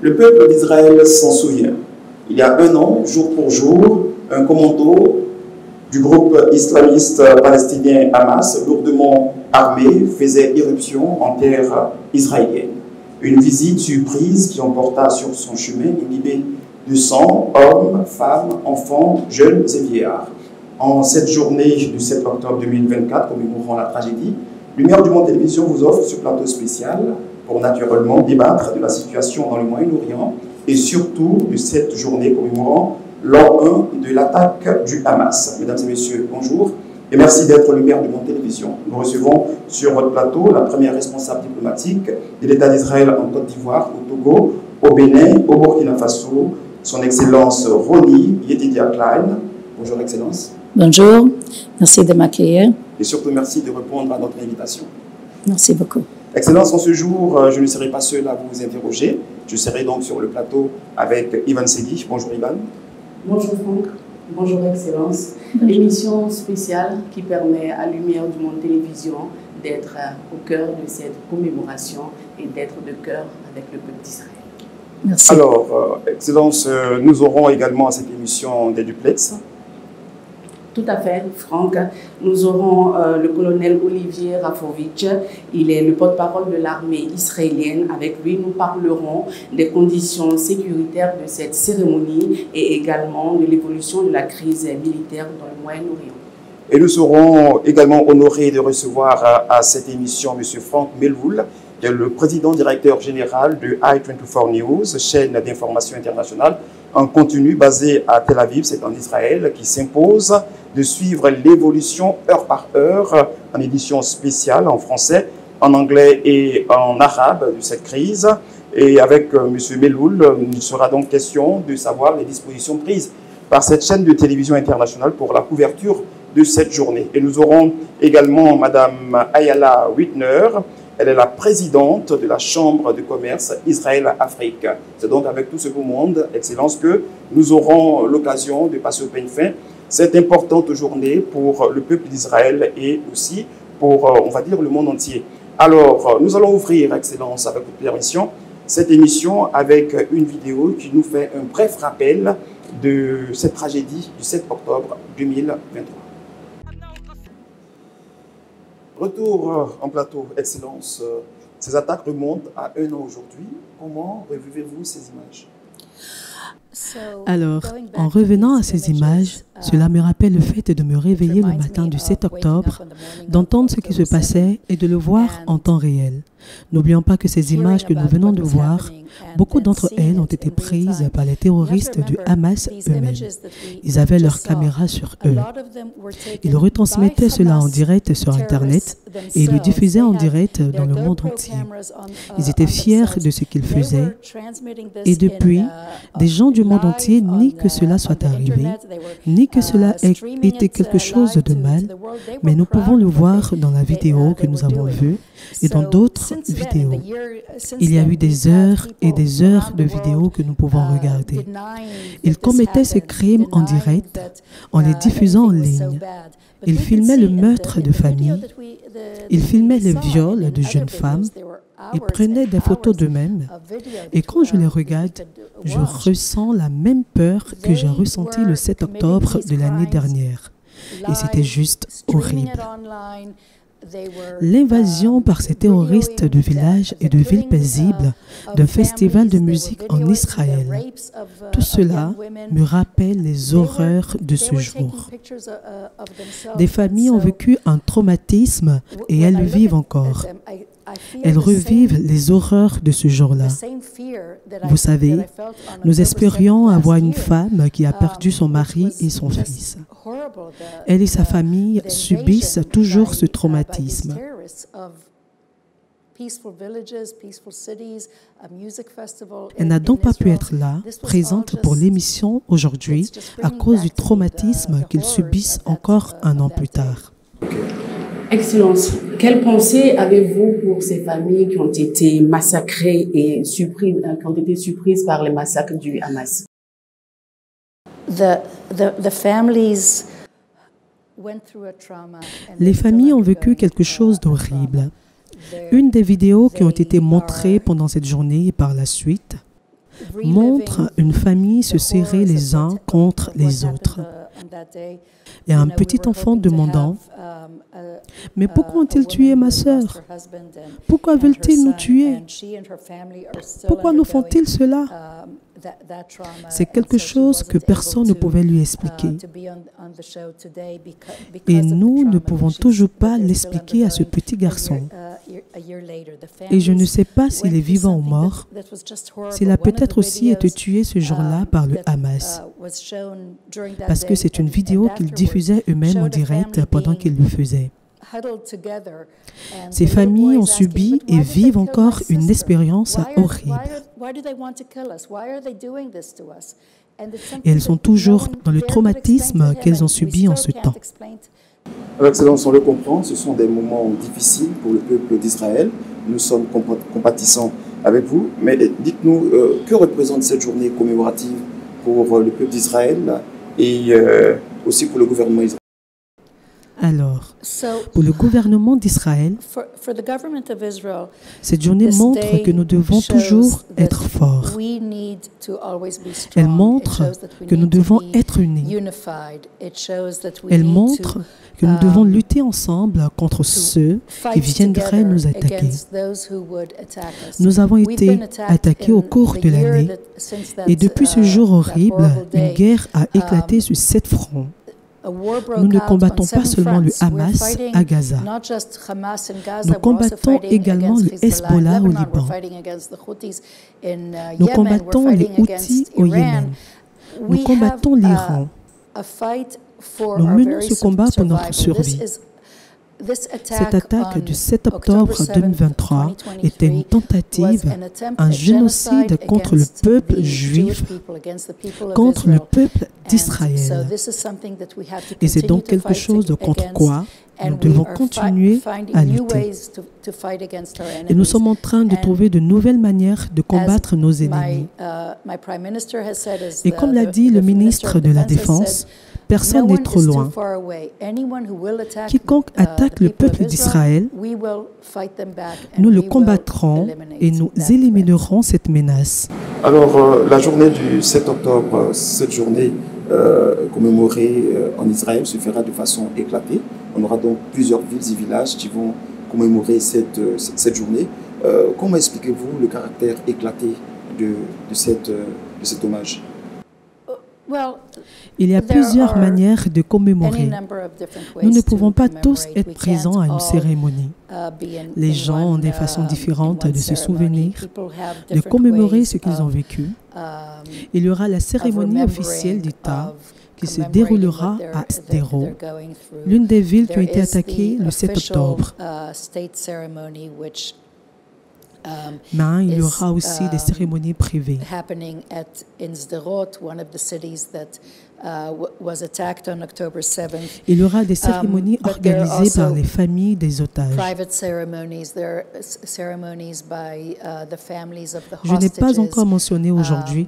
Le peuple d'Israël s'en souvient. Il y a un an, jour pour jour, un commando du groupe islamiste palestinien Hamas, lourdement armé, faisait irruption en terre israélienne. Une visite surprise qui emporta sur son chemin imbibé de sang, hommes, femmes, enfants, jeunes et vieillards. En cette journée du 7 octobre 2024, commémorant la tragédie, Lumière du Monde Télévision vous offre ce plateau spécial pour naturellement débattre de la situation dans le Moyen-Orient et surtout de cette journée commémorant l'an 1 de l'attaque du Hamas. Mesdames et messieurs, bonjour et merci d'être Lumière du Monde Télévision. Nous recevons sur votre plateau la première responsable diplomatique de l'État d'Israël en Côte d'Ivoire, au Togo, au Bénin, au Burkina Faso, son Excellence Roni Yedidia Klein. Bonjour Excellence. Bonjour, merci de m'accueillir. Et surtout merci de répondre à notre invitation. Merci beaucoup. Excellence, en ce jour, je ne serai pas seul à vous interroger. Je serai donc sur le plateau avec Ivan Segui. Bonjour Ivan. Bonjour Franck. Bonjour Excellence. Émission spéciale qui permet à Lumière du Monde Télévision d'être au cœur de cette commémoration et d'être de cœur avec le peuple d'Israël. Merci. Alors, Excellence, nous aurons également à cette émission des duplex. Tout à fait, Franck. Nous aurons le colonel Olivier Rafovitch. Il est le porte-parole de l'armée israélienne. Avec lui, nous parlerons des conditions sécuritaires de cette cérémonie et également de l'évolution de la crise militaire dans le Moyen-Orient. Et nous serons également honorés de recevoir à cette émission M. Franck Melwoul, qui est le président directeur général de I24 News, chaîne d'information internationale en continu basée à Tel Aviv, c'est en Israël, qui s'impose de suivre l'évolution heure par heure en édition spéciale en français, en anglais et en arabe de cette crise. Et avec M. Melwoul, il sera donc question de savoir les dispositions prises par cette chaîne de télévision internationale pour la couverture de cette journée. Et nous aurons également Mme Ayala Wittner. Elle est la présidente de la Chambre de commerce Israël-Afrique. C'est donc avec tout ce beau monde, Excellence, que nous aurons l'occasion de passer au peigne fin cette importante journée pour le peuple d'Israël et aussi pour, on va dire, le monde entier. Alors, nous allons ouvrir, Excellence, avec votre permission, cette émission avec une vidéo qui nous fait un bref rappel de cette tragédie du 7 octobre 2023. Retour en plateau, Excellence. Ces attaques remontent à un an aujourd'hui. Comment revivez-vous ces images? Alors, en revenant à ces images, cela me rappelle le fait de me réveiller le matin du 7 octobre, d'entendre ce qui se passait et de le voir en temps réel. N'oublions pas que ces images que nous venons de voir, beaucoup d'entre elles ont été prises par les terroristes du Hamas eux-mêmes. Ils avaient leurs caméras sur eux. Ils retransmettaient cela en direct sur Internet et ils le diffusaient en direct dans le monde entier. Ils étaient fiers de ce qu'ils faisaient et depuis, des gens du monde entier nient que cela soit arrivé, ni que cela ait été quelque chose de mal, mais nous pouvons le voir dans la vidéo que nous avons vue et dans d'autres vidéos. Il y a eu des heures et des heures de vidéos que nous pouvons regarder. Ils commettaient ces crimes en direct en les diffusant en ligne. Ils filmaient le meurtre de famille, ils filmaient les viols de jeunes femmes, ils prenaient des photos d'eux-mêmes. Et quand je les regarde, je ressens la même peur que j'ai ressentie le 7 octobre de l'année dernière. Et c'était juste horrible. L'invasion par ces terroristes de villages et de villes paisibles d'un festival de musique en Israël, tout cela me rappelle les horreurs de ce jour. Des familles ont vécu un traumatisme et elles le vivent encore. Elles revivent les horreurs de ce jour-là. Vous savez, nous espérions avoir une femme qui a perdu son mari et son fils. Elle et sa famille subissent toujours ce traumatisme. Elle n'a donc pas pu être là, présente pour l'émission aujourd'hui, à cause du traumatisme qu'ils subissent encore un an plus tard. Excellence, quelle pensée avez-vous pour ces familles qui ont été massacrées et qui ont été surprises par les massacres du Hamas? Les familles ont vécu quelque chose d'horrible. Une des vidéos qui ont été montrées pendant cette journée et par la suite, montre une famille se serrer les uns contre les autres. Et un petit enfant demandant « Mais pourquoi ont-ils tué ma sœur? Pourquoi veulent-ils nous tuer? Pourquoi nous font-ils cela ?» C'est quelque chose que personne ne pouvait lui expliquer. Et nous ne pouvons toujours pas l'expliquer à ce petit garçon. Et je ne sais pas s'il est vivant ou mort, s'il a peut-être aussi été tué ce jour-là par le Hamas. Parce que c'est une vidéo qu'ils diffusaient eux-mêmes en direct pendant qu'ils le faisaient. Ces familles ont subi et vivent encore une expérience horrible. Et elles sont toujours dans le traumatisme qu'elles ont subi en ce temps. Excellence, on le comprend, ce sont des moments difficiles pour le peuple d'Israël. Nous sommes compatissants avec vous. Mais dites-nous, que représente cette journée commémorative pour le peuple d'Israël et aussi pour le gouvernement israélien? Alors, pour le gouvernement d'Israël, cette journée montre que nous devons toujours être forts. Elle montre que nous devons être unis. Elle montre que nous devons lutter ensemble contre ceux qui viendraient nous attaquer. Nous avons été attaqués au cours de l'année et depuis ce jour horrible, une guerre a éclaté sur 7 fronts. Nous ne combattons pas seulement le Hamas à Gaza. Nous combattons également le Hezbollah au Liban. Nous combattons les Houthis au Yémen. Nous combattons l'Iran. Nous menons ce combat pour notre survie. Cette attaque du 7 octobre 2023 était une tentative, un génocide contre le peuple juif, contre le peuple d'Israël. Et c'est donc quelque chose contre quoi nous devons continuer à lutter. Et nous sommes en train de trouver de nouvelles manières de combattre nos ennemis. Et comme l'a dit le ministre de la Défense, personne n'est trop loin. Quiconque attaque le peuple d'Israël, nous le combattrons et nous éliminerons cette menace. Alors, la journée du 7 octobre, cette journée commémorée en Israël se fera de façon éclatée. On aura donc plusieurs villes et villages qui vont commémorer cette journée. Comment expliquez-vous le caractère éclaté de cet hommage? Il y a plusieurs manières de commémorer. Nous ne pouvons pas tous être présents à une cérémonie. Les gens ont des façons différentes de se souvenir, de commémorer ce qu'ils ont vécu. Il y aura la cérémonie officielle d'État qui se déroulera à Sderot, l'une des villes qui ont été attaquées le 7 octobre. Mais il y aura aussi des cérémonies privées. Il y aura des cérémonies organisées par les familles des otages. Je n'ai pas encore mentionné aujourd'hui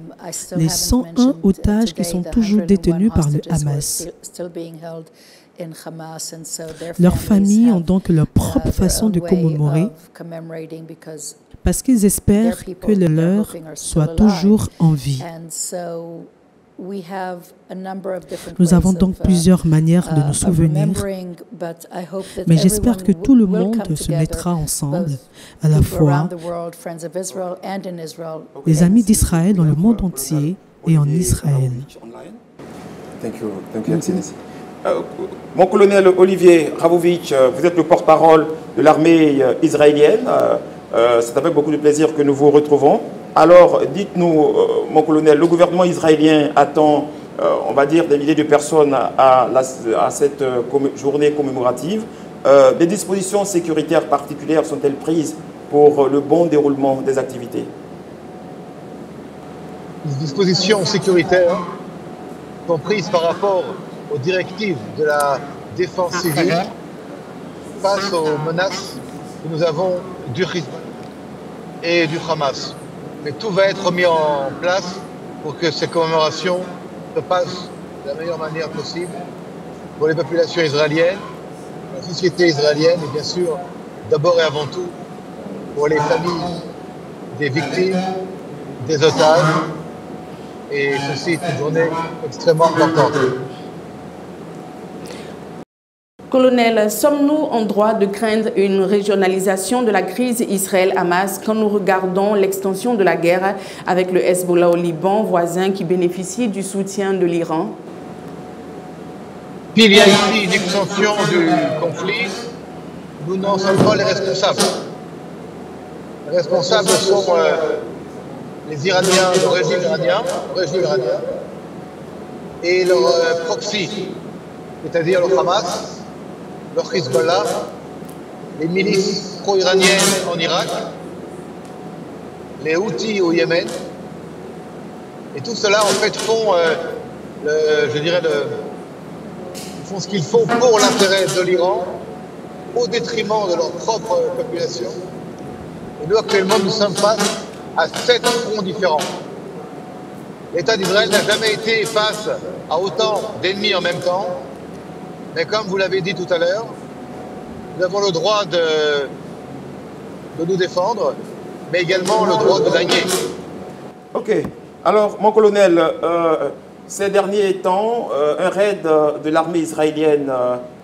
les 101 otages qui sont toujours détenus par le Hamas. Leurs familles ont donc leur propre façon de commémorer parce qu'ils espèrent que le leur soit toujours en vie. Nous avons donc plusieurs manières de nous souvenir, mais j'espère que tout le monde se mettra ensemble, à la fois les amis d'Israël dans le monde entier et en Israël. Mon colonel Olivier Ravovitch, vous êtes le porte-parole de l'armée israélienne. C'est avec beaucoup de plaisir que nous vous retrouvons. Alors, dites-nous, mon colonel, le gouvernement israélien attend, on va dire, des milliers de personnes à cette journée commémorative. Des dispositions sécuritaires particulières sont-elles prises pour le bon déroulement des activités? Les dispositions sécuritaires sont prises par rapport aux directives de la défense civile face aux menaces que nous avons du Hezbollah et du Hamas. Mais tout va être mis en place pour que ces commémorations se passent de la meilleure manière possible pour les populations israéliennes, la société israélienne et bien sûr, d'abord et avant tout, pour les familles des victimes, des otages et ceci est une journée extrêmement importante. Colonel, sommes-nous en droit de craindre une régionalisation de la crise Israël-Hamas quand nous regardons l'extension de la guerre avec le Hezbollah au Liban, voisin qui bénéficie du soutien de l'Iran? S'il y a ici une extension du conflit, nous n'en sommes pas les responsables. Les responsables sont les Iraniens, le régime iranien et leur proxy, c'est-à-dire le Hamas, le Hezbollah, les milices pro-iraniennes en Irak, les Houthis au Yémen. Et tout cela, en fait, font, font ce qu'il faut pour l'intérêt de l'Iran, au détriment de leur propre population. Et nous, actuellement, nous sommes face à 7 fronts différents. L'État d'Israël n'a jamais été face à autant d'ennemis en même temps. Mais comme vous l'avez dit tout à l'heure, nous avons le droit de nous défendre, mais également le droit de gagner. Ok. Alors, mon colonel, ces derniers temps, un raid de l'armée israélienne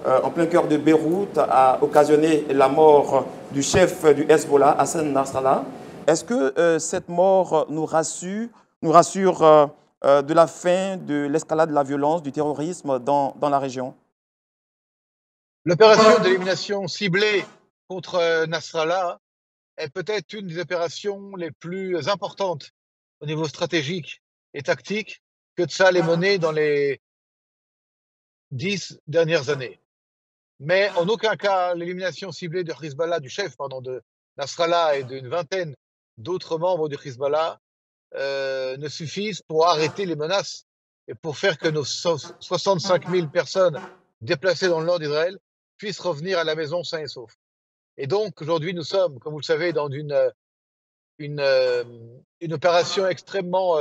en plein cœur de Beyrouth a occasionné la mort du chef du Hezbollah, Hassan Nasrallah. Est-ce que cette mort nous rassure de la fin de l'escalade de la violence, du terrorisme dans la région? L'opération d'élimination ciblée contre Nasrallah est peut-être une des opérations les plus importantes au niveau stratégique et tactique que Tsahal ait menée dans les 10 dernières années. Mais en aucun cas, l'élimination ciblée de Hezbollah, du chef de Nasrallah et d'une vingtaine d'autres membres du Hezbollah ne suffisent pour arrêter les menaces et pour faire que nos 65 000 personnes déplacées dans le nord d'Israël puissent revenir à la maison sains et saufs. Et donc, aujourd'hui, nous sommes, comme vous le savez, dans une opération extrêmement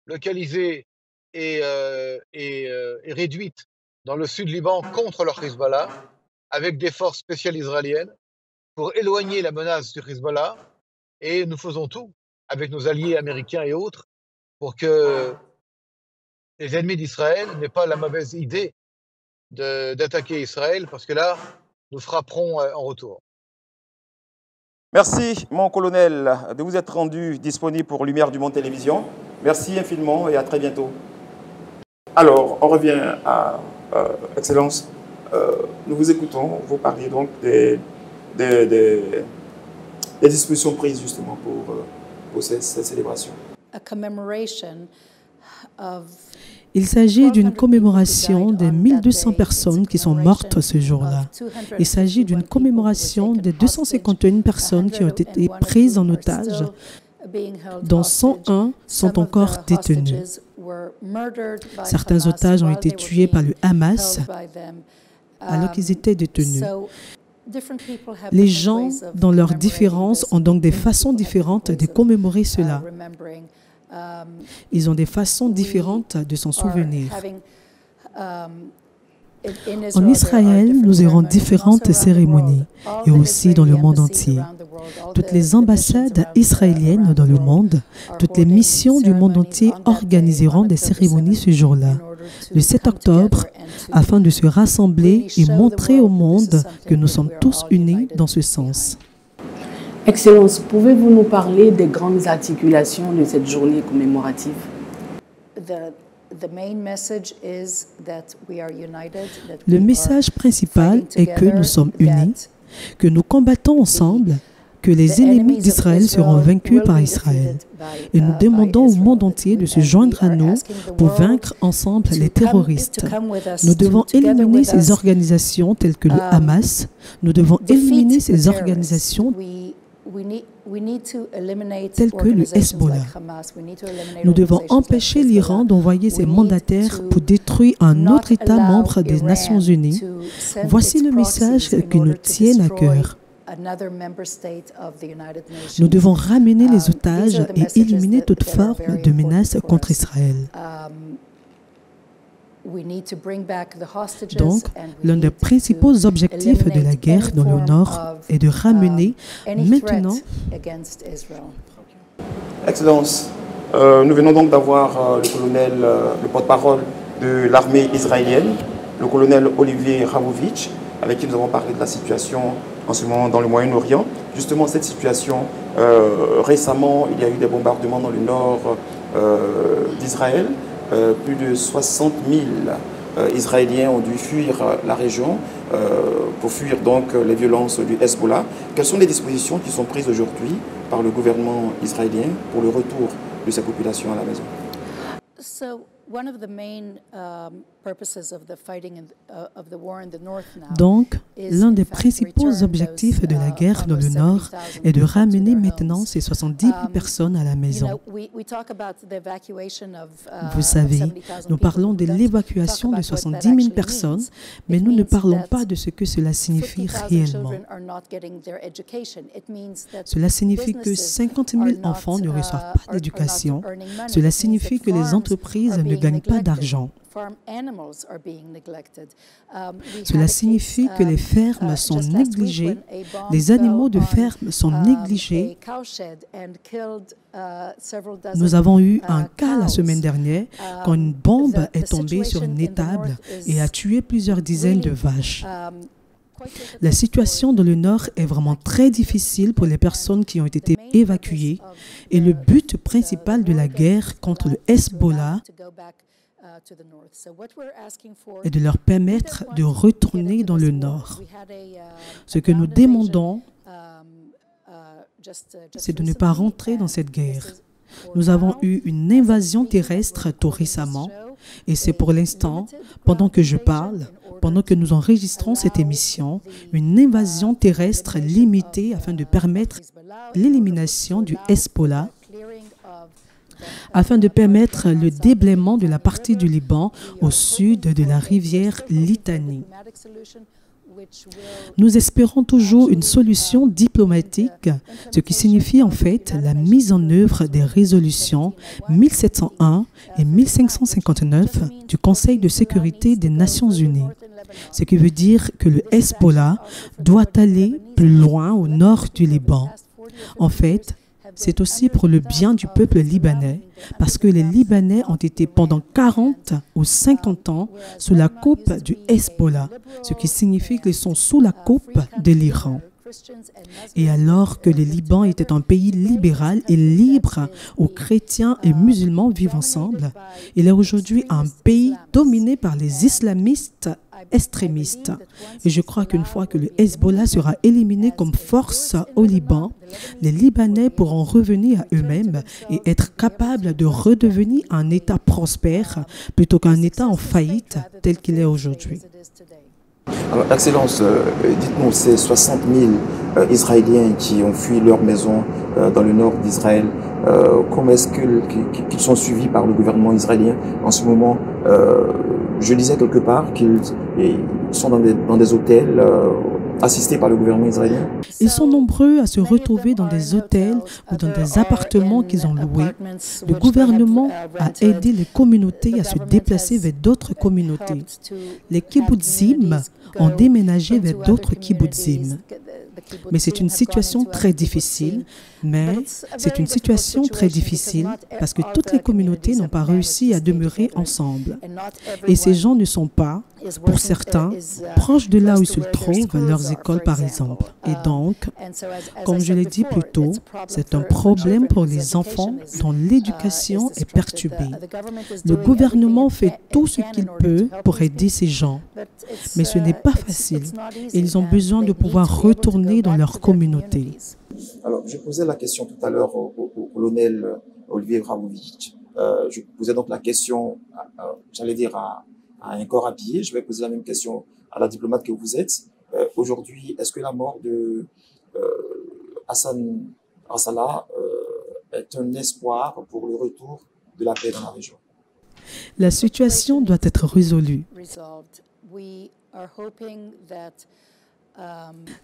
localisée et réduite dans le sud Liban contre le Hezbollah, avec des forces spéciales israéliennes, pour éloigner la menace du Hezbollah. Et nous faisons tout, avec nos alliés américains et autres, pour que les ennemis d'Israël n'aient pas la mauvaise idée d'attaquer Israël, parce que là, nous frapperons en retour. Merci, mon colonel, de vous être rendu disponible pour Lumière du Monde Télévision. Merci infiniment et à très bientôt. Alors, on revient à Excellence. Nous vous écoutons. Vous parlez donc des dispositions prises justement pour ces célébrations. Il s'agit d'une commémoration des 1200 personnes qui sont mortes ce jour-là. Il s'agit d'une commémoration des 251 personnes qui ont été prises en otage, dont 101 sont encore détenus. Certains otages ont été tués par le Hamas alors qu'ils étaient détenus. Les gens, dans leurs différences, ont donc des façons différentes de commémorer cela. Ils ont des façons différentes de s'en souvenir. En Israël, nous aurons différentes cérémonies, et aussi dans le monde entier. Toutes les ambassades israéliennes dans le monde, toutes les missions du monde entier organiseront des cérémonies ce jour-là, le 7 octobre, afin de se rassembler et montrer au monde que nous sommes tous unis dans ce sens. Excellence, pouvez-vous nous parler des grandes articulations de cette journée commémorative? Le message principal est que nous sommes unis, que nous combattons ensemble, que les ennemis d'Israël seront vaincus par Israël. Et nous demandons au monde entier de se joindre à nous pour vaincre ensemble les terroristes. Nous devons éliminer ces organisations telles que le Hamas. Nous devons éliminer ces organisations tels que le Hezbollah. Nous devons empêcher l'Iran d'envoyer ses mandataires pour détruire un autre État membre des Nations Unies. Voici le message qui nous tient à cœur. Nous devons ramener les otages et éliminer toute forme de menace contre Israël. Donc, l'un des principaux objectifs de la guerre dans le Nord est de ramener maintenant... Excellence, Nous venons donc d'avoir le colonel, le porte-parole de l'armée israélienne, le colonel Olivier Ravovitch, avec qui nous avons parlé de la situation en ce moment dans le Moyen-Orient. Justement, cette situation, récemment, il y a eu des bombardements dans le nord d'Israël. Plus de 60 000 Israéliens ont dû fuir la région pour fuir donc les violences du Hezbollah. Quelles sont les dispositions qui sont prises aujourd'hui par le gouvernement israélien pour le retour de ces populations à la maison? Donc, l'un des principaux objectifs de la guerre dans le Nord est de ramener maintenant ces 70 000 personnes à la maison. Vous savez, nous parlons de l'évacuation de 70 000 personnes, mais nous ne parlons pas de ce que cela signifie réellement. Cela signifie que 50 000 enfants ne reçoivent pas d'éducation. Cela signifie que les entreprises ne gagnent pas d'argent. Cela signifie que les fermes sont négligées, les animaux de ferme sont négligés. Nous avons eu un cas la semaine dernière quand une bombe est tombée sur une étable et a tué plusieurs dizaines de vaches. La situation dans le Nord est vraiment très difficile pour les personnes qui ont été évacuées et le but principal de la guerre contre le Hezbollah et de leur permettre de retourner dans le Nord. Ce que nous demandons, c'est de ne pas rentrer dans cette guerre. Nous avons eu une invasion terrestre tout récemment, et c'est pour l'instant, pendant que je parle, pendant que nous enregistrons cette émission, une invasion terrestre limitée afin de permettre l'élimination du Hezbollah, afin de permettre le déblaiement de la partie du Liban au sud de la rivière Litanie. Nous espérons toujours une solution diplomatique, ce qui signifie en fait la mise en œuvre des résolutions 1701 et 1559 du Conseil de sécurité des Nations Unies. Ce qui veut dire que le Hezbollah doit aller plus loin au nord du Liban. En fait, c'est aussi pour le bien du peuple libanais, parce que les Libanais ont été pendant 40 ou 50 ans sous la coupe du Hezbollah, ce qui signifie qu'ils sont sous la coupe de l'Iran. Et alors que le Liban était un pays libéral et libre où chrétiens et musulmans vivent ensemble, il est aujourd'hui un pays dominé par les islamistes extrémistes. Et je crois qu'une fois que le Hezbollah sera éliminé comme force au Liban, les Libanais pourront revenir à eux-mêmes et être capables de redevenir un État prospère plutôt qu'un État en faillite tel qu'il est aujourd'hui. Alors, Excellence, dites-nous, ces 60 000 Israéliens qui ont fui leur maison dans le nord d'Israël, comment est-ce qu'ils sont suivis par le gouvernement israélien en ce moment? Je lisais quelque part qu'ils sont dans des hôtels assistés par le gouvernement israélien. Ils sont nombreux à se retrouver dans des hôtels ou dans des appartements qu'ils ont loués. Le gouvernement a aidé les communautés à se déplacer vers d'autres communautés. Les kibbutzim ont déménagé vers d'autres kibbutzim. Mais c'est une situation très difficile. Parce que toutes les communautés n'ont pas réussi à demeurer ensemble. Et ces gens ne sont pas, pour certains, proches de là où ils se trouvent, leurs écoles par exemple. Et donc, comme je l'ai dit plus tôt, c'est un problème pour les enfants dont l'éducation est perturbée. Le gouvernement fait tout ce qu'il peut pour aider ces gens. Mais ce n'est pas facile. Et ils ont besoin de pouvoir retourner dans leur communauté. Alors, je posais la question tout à l'heure au colonel Olivier Ravovitch. Je posais donc la question, j'allais dire, à un corps habillé. Je vais poser la même question à la diplomate que vous êtes. Aujourd'hui, est-ce que la mort de Hassan Nasrallah est un espoir pour le retour de la paix dans la région? La situation doit être résolue.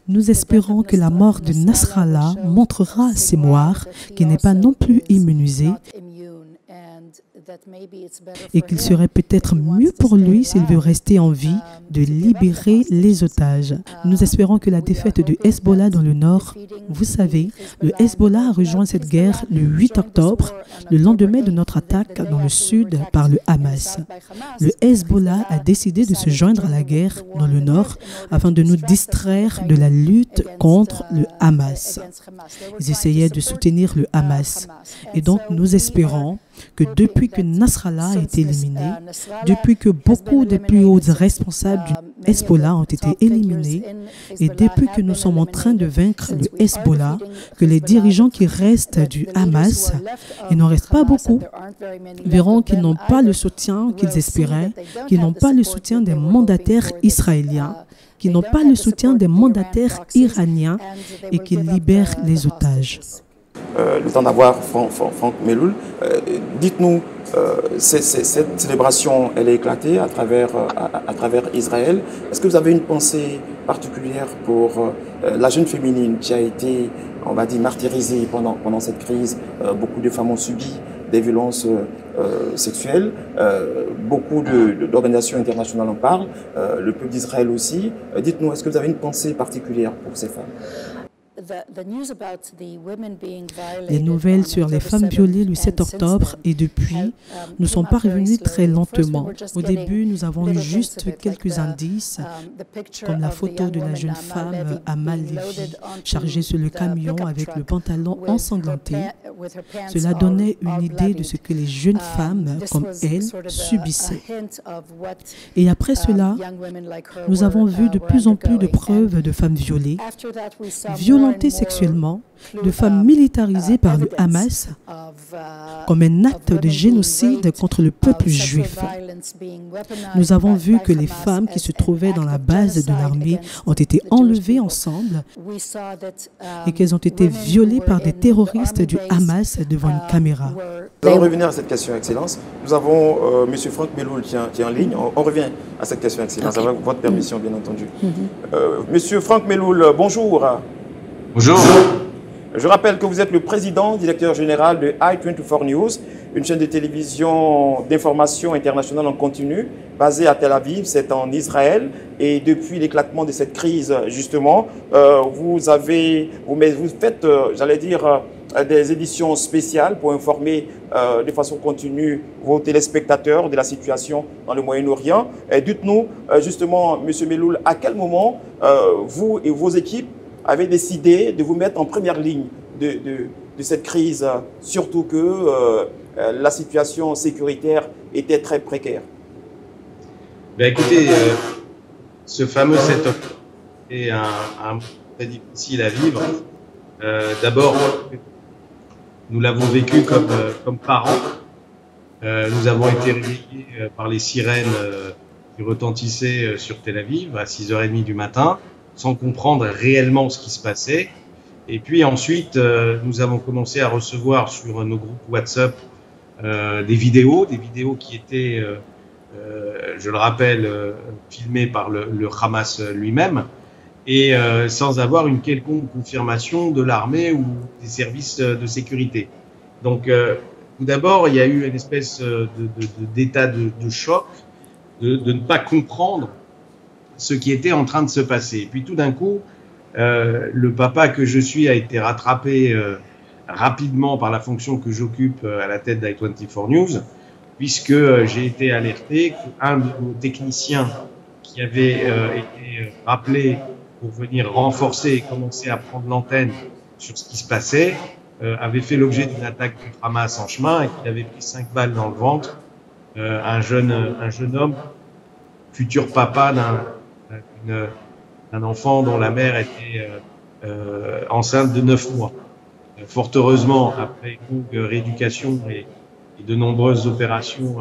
Nous espérons que la mort de Nasrallah montrera à ses moires qu'il n'est pas non plus immunisé et qu'il serait peut-être mieux pour lui s'il veut rester en vie de libérer les otages. Nous espérons que la défaite du Hezbollah dans le nord, vous savez, le Hezbollah a rejoint cette guerre le 8 octobre, le lendemain de notre attaque dans le sud par le Hamas. Le Hezbollah a décidé de se joindre à la guerre dans le nord afin de nous distraire de la lutte contre le Hamas. Ils essayaient de soutenir le Hamas. Et donc, nous espérons que depuis que Nasrallah a été éliminé, depuis que beaucoup des plus hauts responsables du Hezbollah ont été éliminés, et depuis que nous sommes en train de vaincre le Hezbollah, que les dirigeants qui restent du Hamas, il n'en reste pas beaucoup, verront qu'ils n'ont pas le soutien qu'ils espéraient, qu'ils n'ont pas le soutien des mandataires israéliens, qui n'ont pas le soutien des mandataires iraniens et qui libèrent les otages. Le temps d'avoir Franck Melloul. Dites-nous, cette célébration, elle est éclatée à travers Israël. Est-ce que vous avez une pensée particulière pour la jeune féminine qui a été, on va dire, martyrisée pendant cette crise? Beaucoup de femmes ont subi des violences sexuelles. Beaucoup d'organisations internationales en parlent. Le peuple d'Israël aussi. Dites-nous, est-ce que vous avez une pensée particulière pour ces femmes? Les nouvelles sur les femmes violées le 7 octobre et depuis ne sont pas revenues très lentement. Au début, nous avons eu juste quelques indices, comme la photo de la jeune femme Amal Levy chargée sur le camion avec le pantalon ensanglanté. Cela donnait une idée de ce que les jeunes femmes comme elle subissaient. Et après cela, nous avons vu de plus en plus de preuves de femmes violées, violentées sexuellement, de femmes militarisées par le Hamas comme un acte de génocide contre le peuple juif. Nous avons vu que les femmes qui se trouvaient dans la base de l'armée ont été enlevées ensemble et qu'elles ont été violées par des terroristes du Hamas devant une caméra. Nous allons revenir à cette question, Excellence. Nous avons M. Franck Melloul qui est en ligne. On revient à cette question, Excellence, avec votre permission, bien entendu. Monsieur Franck Melloul, bonjour. Bonjour. Je rappelle que vous êtes le président, directeur général de i24 News, une chaîne de télévision d'information internationale en continu, basée à Tel Aviv, c'est en Israël. Et depuis l'éclatement de cette crise, justement, vous faites, j'allais dire, des éditions spéciales pour informer de façon continue vos téléspectateurs de la situation dans le Moyen-Orient. Dites-nous, justement, M. Melloul, à quel moment vous et vos équipes avez décidé de vous mettre en première ligne de cette crise, surtout que la situation sécuritaire était très précaire? Ben écoutez, ce fameux 7 octobre est un très difficile à vivre. D'abord, nous l'avons vécu comme parents. Nous avons été réveillés par les sirènes qui retentissaient sur Tel Aviv à 6h30 du matin, sans comprendre réellement ce qui se passait. Et puis ensuite, nous avons commencé à recevoir sur nos groupes WhatsApp des vidéos qui étaient, je le rappelle, filmées par le Hamas lui-même, et sans avoir une quelconque confirmation de l'armée ou des services de sécurité. Donc, tout d'abord, il y a eu une espèce d'état de choc, de ne pas comprendre ce qui était en train de se passer. Et puis tout d'un coup, le papa que je suis a été rattrapé rapidement par la fonction que j'occupe à la tête d'i24 News, puisque j'ai été alerté qu'un de nos techniciens qui avait été rappelé pour venir renforcer et commencer à prendre l'antenne sur ce qui se passait, avait fait l'objet d'une attaque du Hamas en chemin et qu'il avait pris 5 balles dans le ventre. Un jeune homme, futur papa d'un enfant dont la mère était enceinte de 9 mois. Fort heureusement, après une longue rééducation et de nombreuses opérations,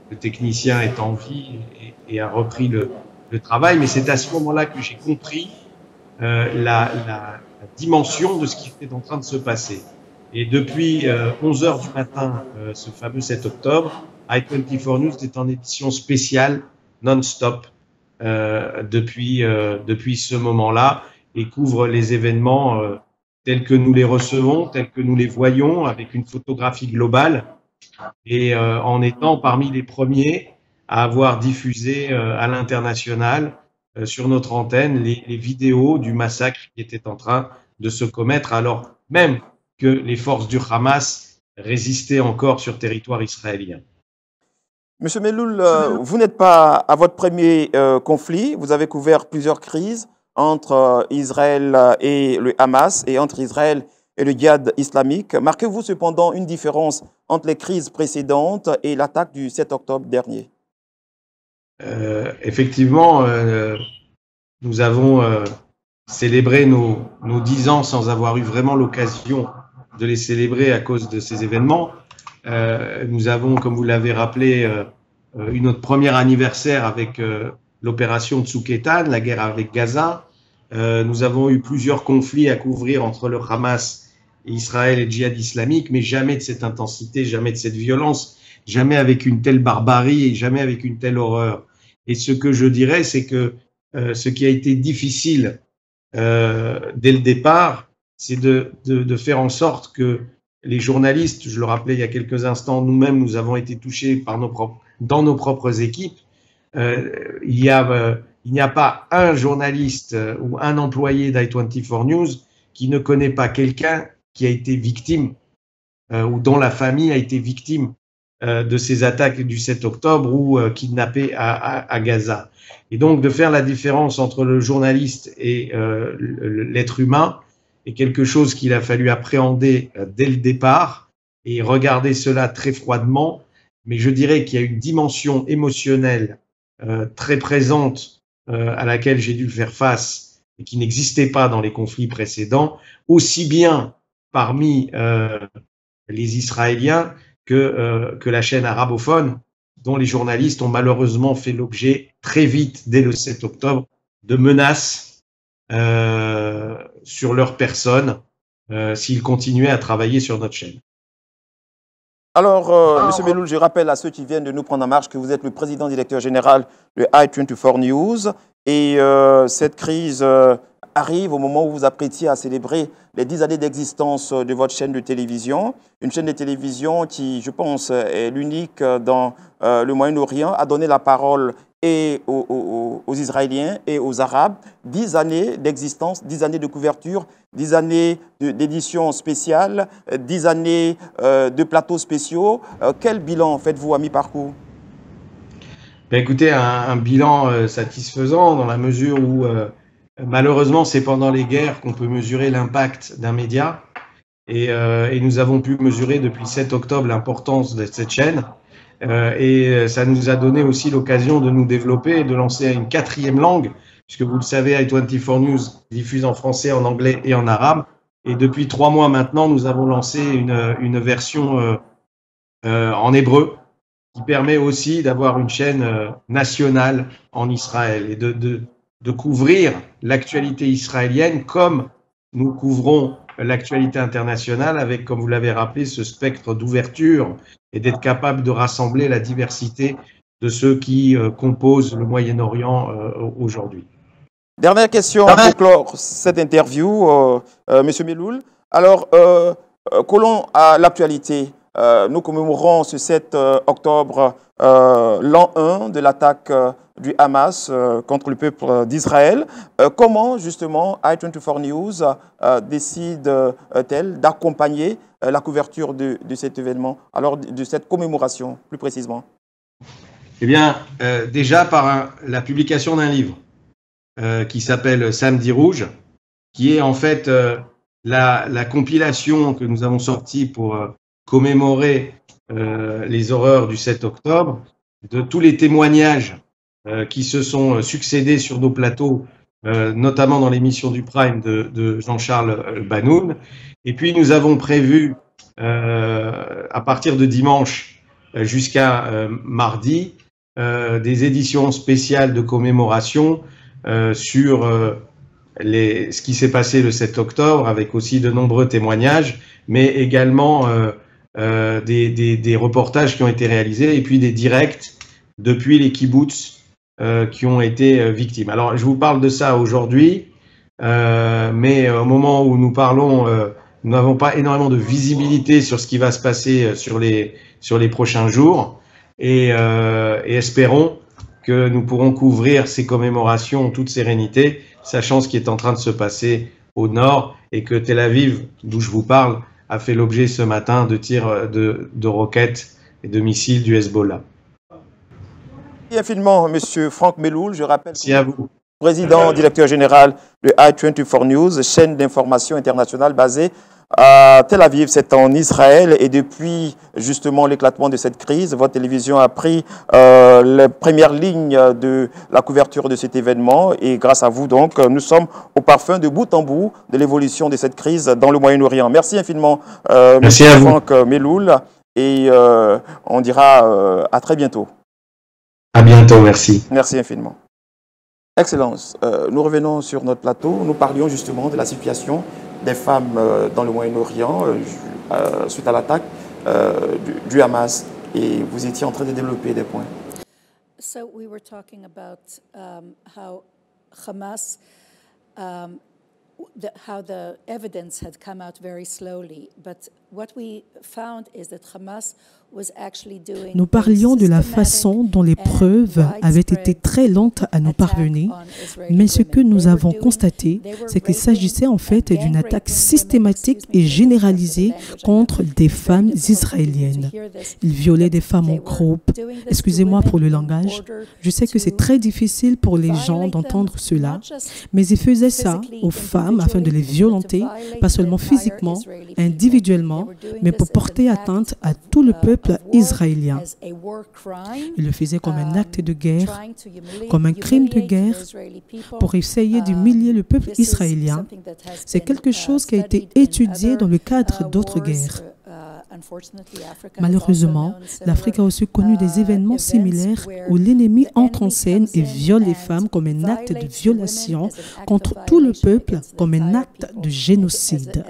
le technicien est en vie et a repris le travail. Mais c'est à ce moment-là que j'ai compris la dimension de ce qui était en train de se passer. Et depuis 11h du matin, ce fameux 7 octobre, i24 News est en édition spéciale non-stop depuis ce moment-là et couvre les événements tels que nous les recevons, tels que nous les voyons, avec une photographie globale et en étant parmi les premiers à avoir diffusé à l'international sur notre antenne les vidéos du massacre qui était en train de se commettre alors même que les forces du Hamas résistaient encore sur territoire israélien. Monsieur Melloul, vous n'êtes pas à votre premier conflit. Vous avez couvert plusieurs crises entre Israël et le Hamas et entre Israël et le djihad islamique. Marquez-vous cependant une différence entre les crises précédentes et l'attaque du 7 octobre dernier? Effectivement, nous avons célébré nos 10 ans sans avoir eu vraiment l'occasion de les célébrer à cause de ces événements. Nous avons, comme vous l'avez rappelé, eu notre premier anniversaire avec l'opération Tsuketan, la guerre avec Gaza. Nous avons eu plusieurs conflits à couvrir entre le Hamas et Israël et le djihad islamique, mais jamais de cette intensité, jamais de cette violence, jamais avec une telle barbarie et jamais avec une telle horreur. Et ce que je dirais, c'est que ce qui a été difficile dès le départ, c'est de faire en sorte que les journalistes, je le rappelais il y a quelques instants, nous-mêmes, nous avons été touchés dans nos propres équipes. Il n'y a pas un journaliste ou un employé d'i24 News qui ne connaît pas quelqu'un qui a été victime ou dont la famille a été victime de ces attaques du 7 octobre ou kidnappé à Gaza. Et donc, de faire la différence entre le journaliste et l'être humain est quelque chose qu'il a fallu appréhender dès le départ et regarder cela très froidement. Mais je dirais qu'il y a une dimension émotionnelle très présente à laquelle j'ai dû faire face et qui n'existait pas dans les conflits précédents, aussi bien parmi les Israéliens que la chaîne arabophone, dont les journalistes ont malheureusement fait l'objet très vite, dès le 7 octobre, de menaces sur leur personne s'ils continuaient à travailler sur notre chaîne. Alors, Monsieur Melloul, je rappelle à ceux qui viennent de nous prendre en marche que vous êtes le président directeur général de i24 News et cette crise arrive au moment où vous apprêtiez à célébrer les 10 années d'existence de votre chaîne de télévision. Une chaîne de télévision qui, je pense, est l'unique dans le Moyen-Orient, a donné la parole et aux Israéliens et aux Arabes. 10 années d'existence, 10 années de couverture, 10 années d'éditions spéciales, 10 années de plateaux spéciaux. Quel bilan faites-vous à mi-parcours? Ben écoutez, un bilan satisfaisant dans la mesure où malheureusement c'est pendant les guerres qu'on peut mesurer l'impact d'un média et nous avons pu mesurer depuis le 7 octobre l'importance de cette chaîne. Et ça nous a donné aussi l'occasion de nous développer et de lancer une 4e langue, puisque vous le savez, i24 News diffuse en français, en anglais et en arabe. Et depuis 3 mois maintenant, nous avons lancé une version en hébreu qui permet aussi d'avoir une chaîne nationale en Israël et de couvrir l'actualité israélienne comme nous couvrons l'actualité internationale avec, comme vous l'avez rappelé, ce spectre d'ouverture et d'être capable de rassembler la diversité de ceux qui composent le Moyen-Orient aujourd'hui. Dernière question pour clore cette interview, Monsieur Melloul. Alors, collons à l'actualité. Nous commémorons ce 7 octobre l'an 1 de l'attaque du Hamas contre le peuple d'Israël. Comment, justement, i24 News décide-t-elle d'accompagner la couverture de cet événement, alors de cette commémoration, plus précisément? Eh bien, déjà par la publication d'un livre qui s'appelle Samedi Rouge, qui est en fait la compilation que nous avons sortie pour commémorer les horreurs du 7 octobre, de tous les témoignages qui se sont succédés sur nos plateaux, notamment dans l'émission du Prime de Jean-Charles Banoun. Et puis nous avons prévu à partir de dimanche jusqu'à mardi des éditions spéciales de commémoration sur ce qui s'est passé le 7 octobre, avec aussi de nombreux témoignages, mais également des reportages qui ont été réalisés et puis des directs depuis les kibboutz qui ont été victimes. Alors, je vous parle de ça aujourd'hui, mais au moment où nous parlons nous n'avons pas énormément de visibilité sur ce qui va se passer sur les prochains jours et espérons que nous pourrons couvrir ces commémorations en toute sérénité, sachant ce qui est en train de se passer au nord et que Tel Aviv, d'où je vous parle, a fait l'objet ce matin de tirs de roquettes et de missiles du Hezbollah. Merci infiniment, M. Franck Melloul. Je rappelle. Merci à vous. Président, directeur général de i24 News, chaîne d'information internationale basée à Tel Aviv, c'est en Israël. Et depuis justement l'éclatement de cette crise, votre télévision a pris les premières lignes de la couverture de cet événement. Et grâce à vous, donc, nous sommes au parfum de bout en bout de l'évolution de cette crise dans le Moyen-Orient. Merci infiniment, Merci M. à vous. Franck Melloul. Et on dira à très bientôt. À bientôt, merci. Merci infiniment. Excellence, nous revenons sur notre plateau. Nous parlions justement de la situation des femmes dans le Moyen-Orient suite à l'attaque du Hamas. Et vous étiez en train de développer des points. So we were talking about how Hamas, how the evidence had come out very slowly, but what we found is that Hamas was actually doing. Nous parlions de la façon dont les preuves avaient été très lentes à nous parvenir, mais ce que nous avons constaté, c'est qu'il s'agissait en fait d'une attaque systématique et généralisée contre des femmes israéliennes. Ils violaient des femmes en groupe. Excusez-moi pour le langage. Je sais que c'est très difficile pour les gens d'entendre cela, mais ils faisaient ça aux femmes afin de les violenter, pas seulement physiquement, individuellement, mais pour porter atteinte à tout le peuple israélien. Ils le faisaient comme un acte de guerre, comme un crime de guerre, pour essayer d'humilier le peuple israélien. C'est quelque chose qui a été étudié dans le cadre d'autres guerres. Malheureusement, l'Afrique a aussi connu des événements similaires où l'ennemi entre en scène et viole les femmes comme un acte de violation contre tout le peuple, comme un acte de génocide.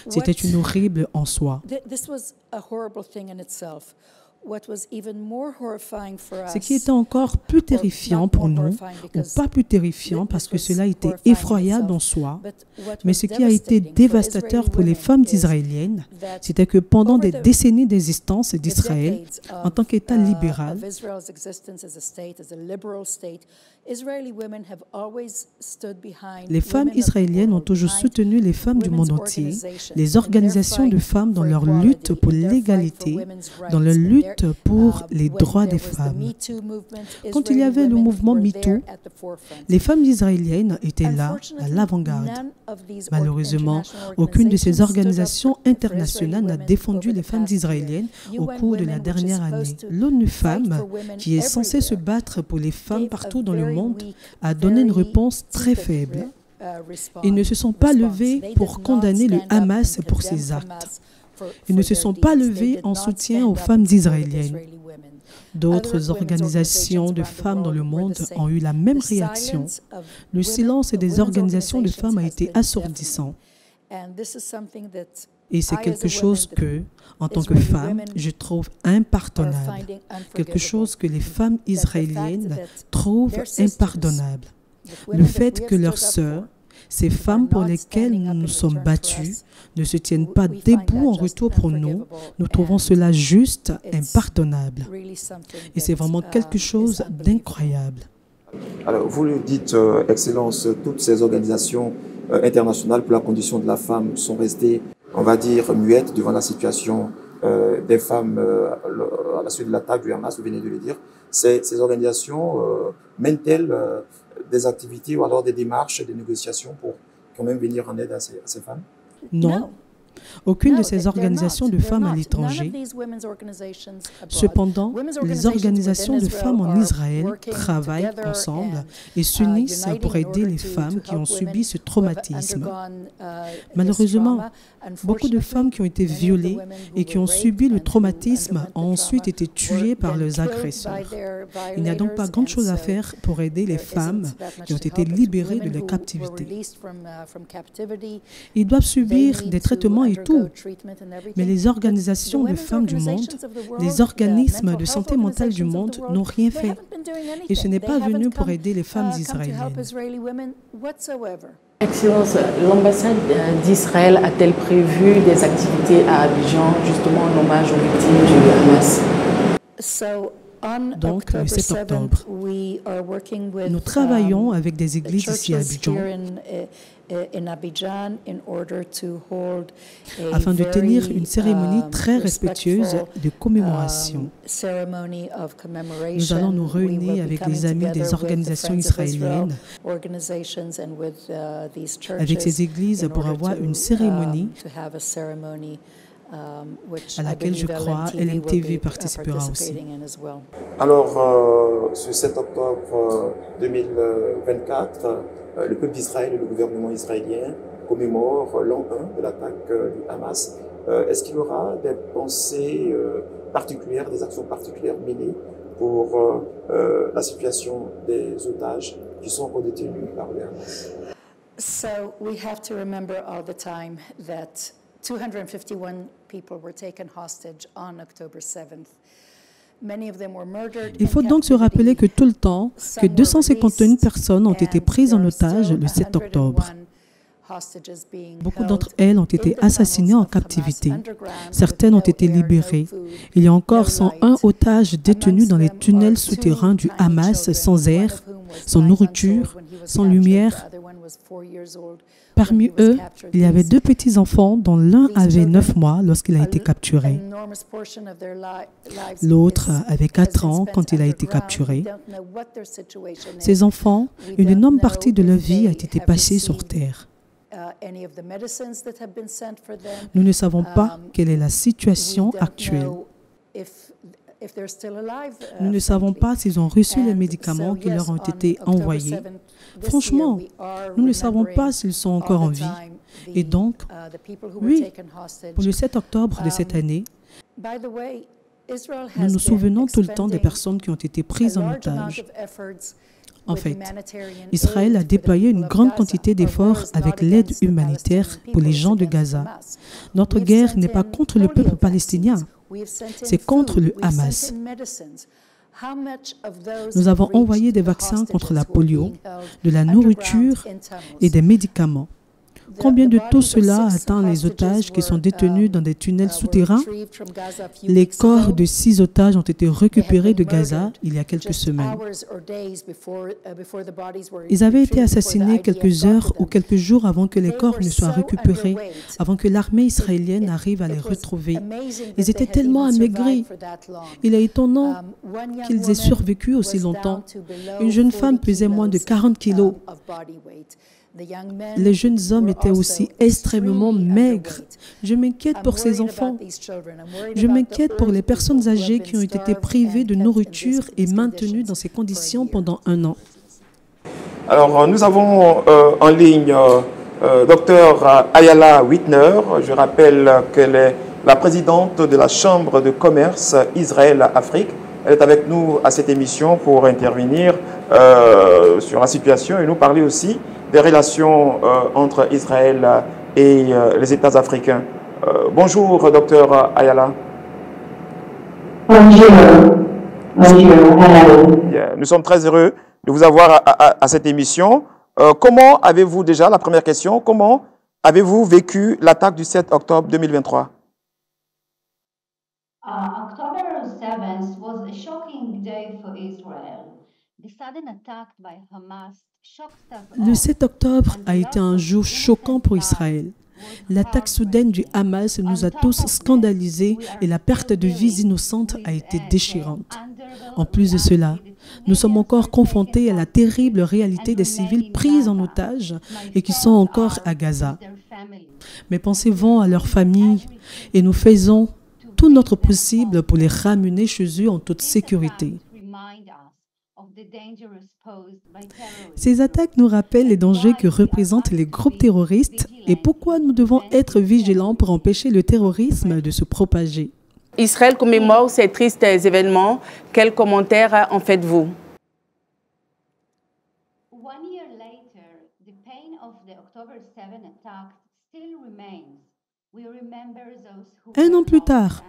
C'était une horrible en soi. Ce qui était encore plus terrifiant pour nous, ou pas plus terrifiant parce que cela était effroyable en soi, mais ce qui a été dévastateur pour les femmes israéliennes, c'était que pendant des décennies d'existence d'Israël, en tant qu'État libéral, les femmes israéliennes ont toujours soutenu les femmes du monde entier, les organisations de femmes dans leur lutte pour l'égalité, dans leur lutte pour les droits des femmes. Quand il y avait le mouvement MeToo, les femmes israéliennes étaient là, à l'avant-garde. Malheureusement, aucune de ces organisations internationales n'a défendu les femmes israéliennes au cours de la dernière année. L'ONU Femmes, qui est censée se battre pour les femmes partout dans le monde, a donné une réponse très faible. Ils ne se sont pas levés pour condamner le Hamas pour ses actes. Ils ne se sont pas levés en soutien aux femmes israéliennes. D'autres organisations de femmes dans le monde ont eu la même réaction. Le silence des organisations de femmes a été assourdissant. Et c'est quelque chose que, en tant que femme, je trouve impardonnable. Quelque chose que les femmes israéliennes trouvent impardonnable. Le fait que leurs sœurs, ces femmes pour lesquelles nous nous sommes battus, ne se tiennent pas debout en retour pour nous, nous trouvons cela juste impardonnable. Et c'est vraiment quelque chose d'incroyable. Alors, vous le dites, Excellence, toutes ces organisations internationales pour la condition de la femme sont restées, on va dire, muettes devant la situation des femmes à la suite de l'attaque du Hamas, vous venez de le dire. Ces organisations mènent-elles des activités ou alors des démarches, des négociations pour quand même venir en aide à ces femmes? Non. Aucune de ces organisations de femmes à l'étranger. Cependant, les organisations de femmes en Israël travaillent ensemble et s'unissent pour aider les femmes qui ont subi ce traumatisme. Malheureusement, beaucoup de femmes qui ont été violées et qui ont subi le traumatisme ont ensuite été tuées par leurs agresseurs. Il n'y a donc pas grand-chose à faire pour aider les femmes qui ont été libérées de leur captivité. Ils doivent subir des traitements et tout. Mais les organisations de femmes du monde, les organismes de santé mentale du monde n'ont rien fait. Et ce n'est pas venu pour aider les femmes israéliennes. Excellence, l'ambassade d'Israël a-t-elle prévu des activités à Abidjan, justement en hommage aux victimes du Hamas? Donc, le 7 octobre, nous travaillons avec des églises ici à Abidjan afin de tenir une cérémonie très respectueuse de commémoration. Nous allons nous réunir avec les amis des organisations israéliennes, avec ces églises pour avoir une cérémonie à laquelle je crois LMTV participera aussi. Alors, ce 7 octobre 2024, le peuple d'Israël et le gouvernement israélien commémorent l'an 1 de l'attaque du Hamas. Est-ce qu'il y aura des pensées particulières, des actions particulières menées pour la situation des otages qui sont encore détenus par le Hamas? So we have to remember all the time that 251 people were taken hostage on October 7th. Il faut donc se rappeler que tout le temps, que 251 personnes ont été prises en otage le 7 octobre. Beaucoup d'entre elles ont été assassinées en captivité. Certaines ont été libérées. Il y a encore 101 otages détenus dans les tunnels souterrains du Hamas, sans air, sans nourriture, sans lumière. Parmi eux, il y avait 2 petits-enfants dont l'un avait 9 mois lorsqu'il a été capturé. L'autre avait 4 ans quand il a été capturé. Ces enfants, une énorme partie de leur vie a été passée sur terre. Nous ne savons pas quelle est la situation actuelle. Nous ne savons pas s'ils ont reçu les médicaments qui leur ont été envoyés. Franchement, nous ne savons pas s'ils sont encore en vie. Et donc, oui, pour le 7 octobre de cette année, nous nous souvenons tout le temps des personnes qui ont été prises en otage. En fait, Israël a déployé une grande quantité d'efforts avec l'aide humanitaire pour les gens de Gaza. Notre guerre n'est pas contre le peuple palestinien, c'est contre le Hamas. Nous avons envoyé des vaccins contre la polio, de la nourriture et des médicaments. Combien de tout cela atteint les otages qui sont détenus dans des tunnels souterrains? Les corps de 6 otages ont été récupérés de Gaza il y a quelques semaines. Ils avaient été assassinés quelques heures ou quelques jours avant que les corps ne soient récupérés, avant que l'armée israélienne arrive à les retrouver. Ils étaient tellement amaigris. Il est étonnant qu'ils aient survécu aussi longtemps. Une jeune femme pesait moins de 40 kilos. Les jeunes hommes étaient aussi extrêmement maigres. Je m'inquiète pour ces enfants. Je m'inquiète pour les personnes âgées qui ont été privées de nourriture et maintenues dans ces conditions pendant 1 an. Alors, nous avons en ligne Dr Ayala Whitner. Je rappelle qu'elle est la présidente de la Chambre de commerce Israël-Afrique. Elle est avec nous à cette émission pour intervenir sur la situation et nous parler aussi des relations entre Israël et les États africains. Bonjour, docteur Ayala. Bonjour. Bonjour. Hello. Nous sommes très heureux de vous avoir à cette émission. Comment avez-vous, déjà, la première question, comment avez-vous vécu l'attaque du 7 octobre 2023? October 7th was a shocking day for Israel. The sudden attack by Hamas shocked us all. Le 7 octobre a été un jour choquant pour Israël. L'attaque soudaine du Hamas nous a tous scandalisés et la perte de vies innocentes a été déchirante. En plus de cela, nous sommes encore confrontés à la terrible réalité des civils pris en otage et qui sont encore à Gaza. Mes pensées vont à leurs familles et nous faisons tout notre possible pour les ramener chez eux en toute sécurité. Ces attaques nous rappellent les dangers que représentent les groupes terroristes et pourquoi nous devons être vigilants pour empêcher le terrorisme de se propager. Israël commémore ces tristes événements. Quels commentaires en faites-vous? Un an plus tard,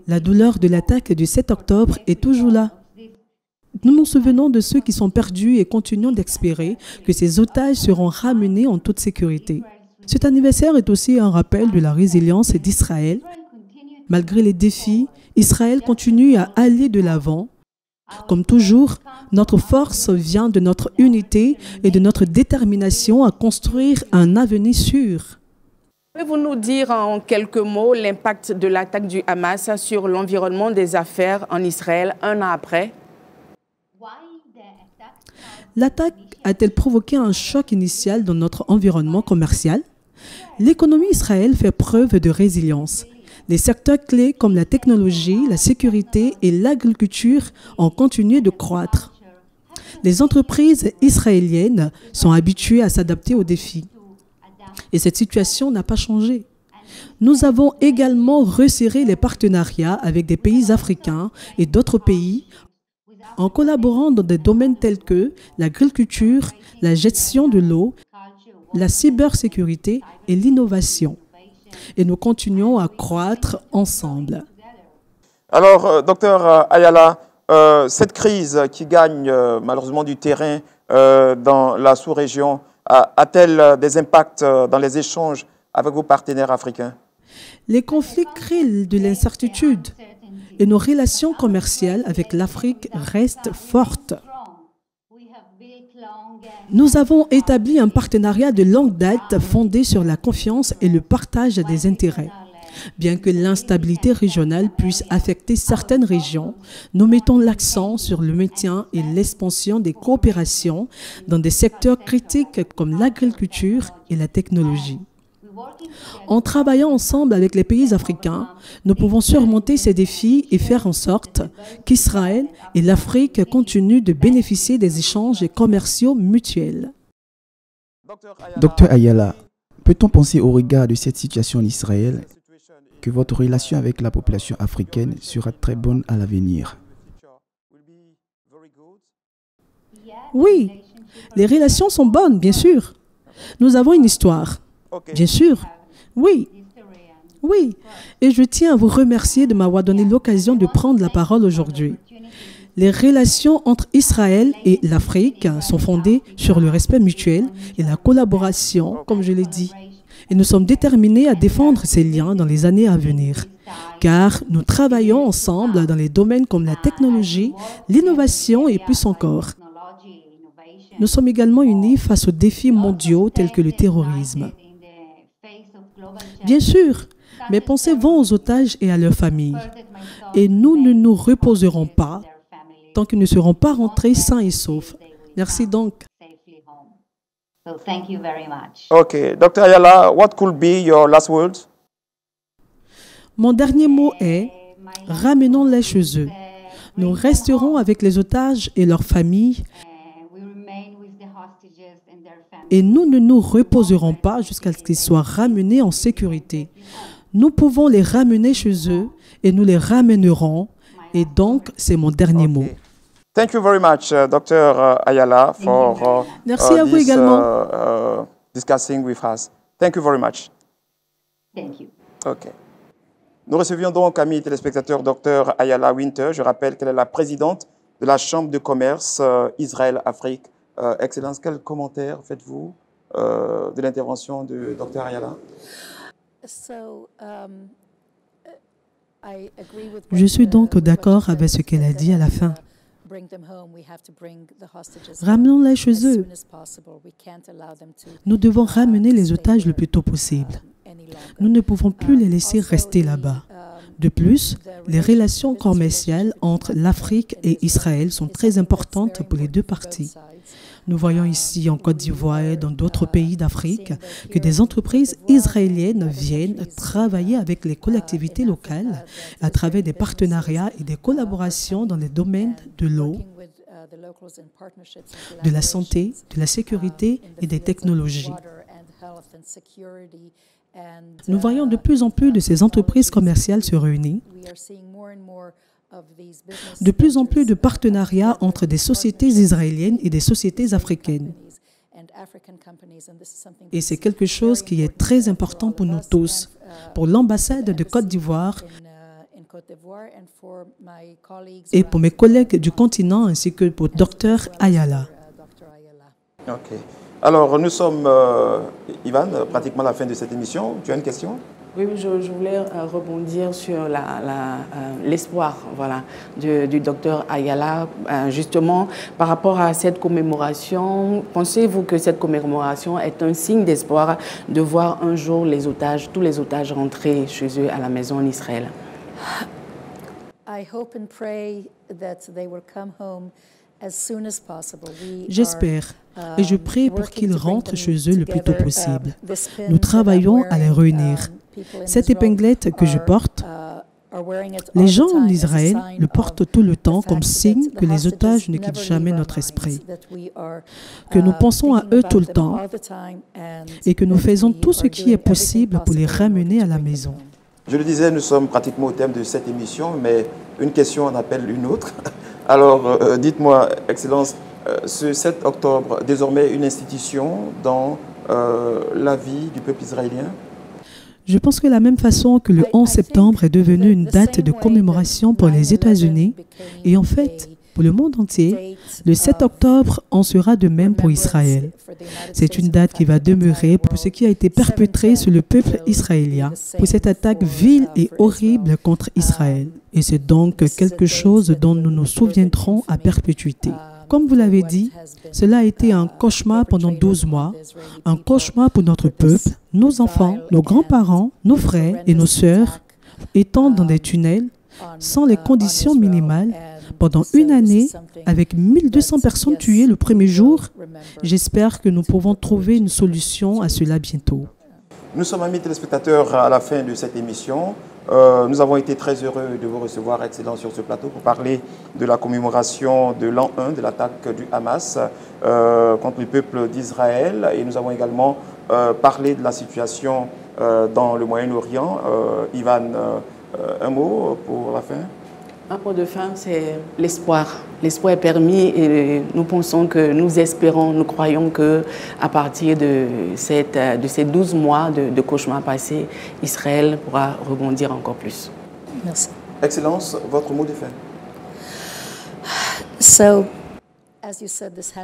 la douleur de l'attaque du 7 octobre est toujours là. Nous nous souvenons de ceux qui sont perdus et continuons d'espérer que ces otages seront ramenés en toute sécurité. Cet anniversaire est aussi un rappel de la résilience d'Israël. Malgré les défis, Israël continue à aller de l'avant. Comme toujours, notre force vient de notre unité et de notre détermination à construire un avenir sûr. Pouvez-vous nous dire en quelques mots l'impact de l'attaque du Hamas sur l'environnement des affaires en Israël un an après? L'attaque a-t-elle provoqué un choc initial dans notre environnement commercial? L'économie israélienne fait preuve de résilience. Les secteurs clés comme la technologie, la sécurité et l'agriculture ont continué de croître. Les entreprises israéliennes sont habituées à s'adapter aux défis. Et cette situation n'a pas changé. Nous avons également resserré les partenariats avec des pays africains et d'autres pays en collaborant dans des domaines tels que l'agriculture, la gestion de l'eau, la cybersécurité et l'innovation. Et nous continuons à croître ensemble. Alors, docteur Ayala, cette crise qui gagne malheureusement du terrain dans la sous-région, a-t-elle des impacts dans les échanges avec vos partenaires africains? Les conflits créent de l'incertitude et nos relations commerciales avec l'Afrique restent fortes. Nous avons établi un partenariat de longue date fondé sur la confiance et le partage des intérêts. Bien que l'instabilité régionale puisse affecter certaines régions, nous mettons l'accent sur le maintien et l'expansion des coopérations dans des secteurs critiques comme l'agriculture et la technologie. En travaillant ensemble avec les pays africains, nous pouvons surmonter ces défis et faire en sorte qu'Israël et l'Afrique continuent de bénéficier des échanges commerciaux mutuels. Docteur Ayala, peut-on penser au regard de cette situation en Israël que votre relation avec la population africaine sera très bonne à l'avenir? Oui, les relations sont bonnes, bien sûr. Nous avons une histoire. Bien sûr, oui. Oui, et je tiens à vous remercier de m'avoir donné l'occasion de prendre la parole aujourd'hui. Les relations entre Israël et l'Afrique sont fondées sur le respect mutuel et la collaboration, comme je l'ai dit. Et nous sommes déterminés à défendre ces liens dans les années à venir, car nous travaillons ensemble dans les domaines comme la technologie, l'innovation et plus encore. Nous sommes également unis face aux défis mondiaux tels que le terrorisme. Bien sûr, mes pensées vont aux otages et à leurs familles. Et nous ne nous reposerons pas tant qu'ils ne seront pas rentrés sains et saufs. Merci donc. OK. Dr. Ayala, what could be your last words? Mon dernier mot est « Ramenons-les chez eux ». Nous resterons avec les otages et leurs familles et nous ne nous reposerons pas jusqu'à ce qu'ils soient ramenés en sécurité. Nous pouvons les ramener chez eux et nous les ramènerons. Et donc, c'est mon dernier mot. Thank you very much, Dr. Ayala, for Merci à vous également. Discussing with us. Thank you very much. Thank you. OK. Nous recevions donc, amis téléspectateurs, Dr. Ayala Winter. Je rappelle qu'elle est la présidente de la Chambre de commerce Israël-Afrique. Excellence, quel commentaire faites-vous de l'intervention de Dr. Ayala? Je suis donc d'accord avec ce qu'elle a dit à la fin. Ramenons-les chez eux. Nous devons ramener les otages le plus tôt possible. Nous ne pouvons plus les laisser rester là-bas. De plus, les relations commerciales entre l'Afrique et Israël sont très importantes pour les deux parties. Nous voyons ici en Côte d'Ivoire et dans d'autres pays d'Afrique que des entreprises israéliennes viennent travailler avec les collectivités locales à travers des partenariats et des collaborations dans les domaines de l'eau, de la santé, de la sécurité et des technologies. Nous voyons de plus en plus de ces entreprises commerciales se réunir. De plus en plus de partenariats entre des sociétés israéliennes et des sociétés africaines. Et c'est quelque chose qui est très important pour nous tous, pour l'ambassade de Côte d'Ivoire et pour mes collègues du continent ainsi que pour Dr Ayala. Ok. Alors, nous sommes, Ivan, pratiquement à la fin de cette émission. Tu as une question? Oui, je voulais rebondir sur l'espoir du docteur Ayala. Justement, par rapport à cette commémoration, pensez-vous que cette commémoration est un signe d'espoir de voir un jour tous les otages rentrer chez eux à la maison en Israël? J'espère et je prie pour qu'ils rentrent chez eux le plus tôt possible. Nous travaillons à les réunir. Cette épinglette que je porte, les gens en Israël le portent tout le temps comme signe que les otages ne quittent jamais notre esprit, que nous pensons à eux tout le temps et que nous faisons tout ce qui est possible pour les ramener à la maison. Je le disais, nous sommes pratiquement au terme de cette émission, mais une question en appelle une autre. Alors, dites-moi, Excellence, ce 7 octobre, désormais une institution dans la vie du peuple israélien? Je pense que de la même façon que le 11 septembre est devenu une date de commémoration pour les États-Unis, et en fait, pour le monde entier, le 7 octobre en sera de même pour Israël. C'est une date qui va demeurer pour ce qui a été perpétré sur le peuple israélien, pour cette attaque vile et horrible contre Israël. Et c'est donc quelque chose dont nous nous souviendrons à perpétuité. Comme vous l'avez dit, cela a été un cauchemar pendant 12 mois, un cauchemar pour notre peuple, nos enfants, nos grands-parents, nos frères et nos sœurs, étant dans des tunnels, sans les conditions minimales, pendant une année, avec 1200 personnes tuées le premier jour. J'espère que nous pouvons trouver une solution à cela bientôt. Nous sommes, amis téléspectateurs, à la fin de cette émission. Nous avons été très heureux de vous recevoir, Excellence, sur ce plateau pour parler de la commémoration de l'an 1 de l'attaque du Hamas contre le peuple d'Israël. Et nous avons également parlé de la situation dans le Moyen-Orient. Ivan, un mot pour la fin? Un mot de fin, c'est l'espoir. L'espoir est permis et nous pensons que nous espérons, nous croyons qu'à partir de ces 12 mois de cauchemar passés, Israël pourra rebondir encore plus. Merci. Excellence, votre mot de fin.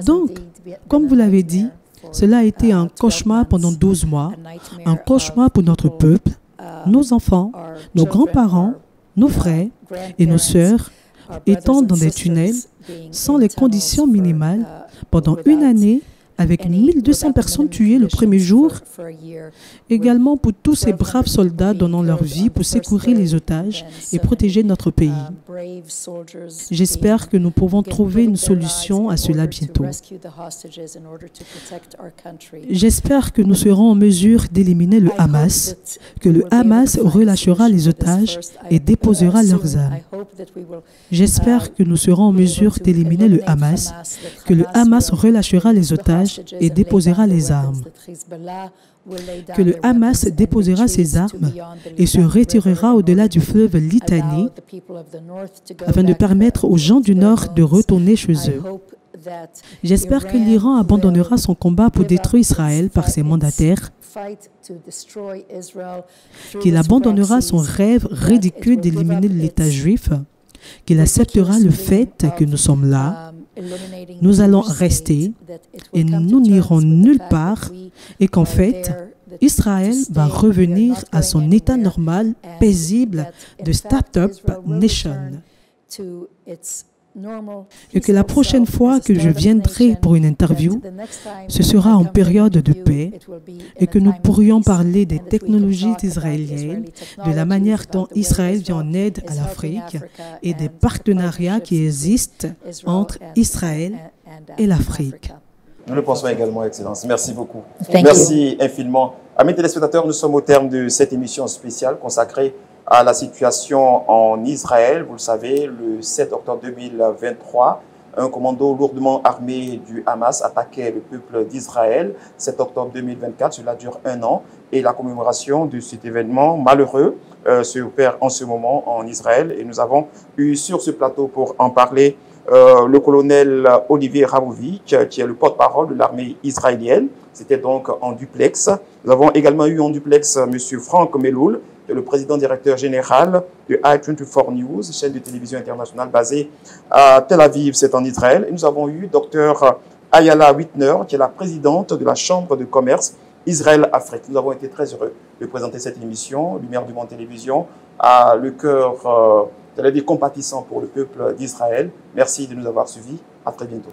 Donc, comme vous l'avez dit, cela a été un cauchemar pendant 12 mois, un cauchemar pour notre peuple, nos enfants, nos grands-parents, nos frères et nos sœurs, étant dans des tunnels, sans les conditions minimales, pendant une année, avec 1200 personnes tuées le premier jour, également pour tous ces braves soldats donnant leur vie pour secourir les otages et protéger notre pays. J'espère que nous pouvons trouver une solution à cela bientôt. J'espère que nous serons en mesure d'éliminer le Hamas, que le Hamas relâchera les otages et déposera leurs armes. J'espère que nous serons en mesure d'éliminer le Hamas, que le Hamas relâchera les otages et déposera les armes, que le Hamas déposera ses armes et se retirera au-delà du fleuve Litanie afin de permettre aux gens du Nord de retourner chez eux. J'espère que l'Iran abandonnera son combat pour détruire Israël par ses mandataires, qu'il abandonnera son rêve ridicule d'éliminer l'État juif, qu'il acceptera le fait que nous sommes là. Nous allons rester et nous n'irons nulle part et qu'en fait, Israël va revenir à son état normal, paisible de Start-up Nation. Et que la prochaine fois que je viendrai pour une interview, ce sera en période de paix et que nous pourrions parler des technologies israéliennes, de la manière dont Israël vient en aide à l'Afrique et des partenariats qui existent entre Israël et l'Afrique. Nous le pensons également, Excellence. Merci beaucoup. Merci infiniment. Amis téléspectateurs, nous sommes au terme de cette émission spéciale consacrée à la situation en Israël. Vous le savez, le 7 octobre 2023, un commando lourdement armé du Hamas attaquait le peuple d'Israël. 7 octobre 2024, cela dure un an. Et la commémoration de cet événement malheureux se opère en ce moment en Israël. Et nous avons eu sur ce plateau pour en parler le colonel Olivier Ravovitch, qui est le porte-parole de l'armée israélienne. C'était donc en duplex. Nous avons également eu en duplex M. Franck Melloul, qui est le président directeur général de I24 News, chaîne de télévision internationale basée à Tel Aviv, c'est en Israël. Et nous avons eu Dr Ayala Whitner, qui est la présidente de la Chambre de commerce Israël-Afrique. Nous avons été très heureux de présenter cette émission. Lumière du Monde Télévision a le cœur compatissant pour le peuple d'Israël. Merci de nous avoir suivis. À très bientôt.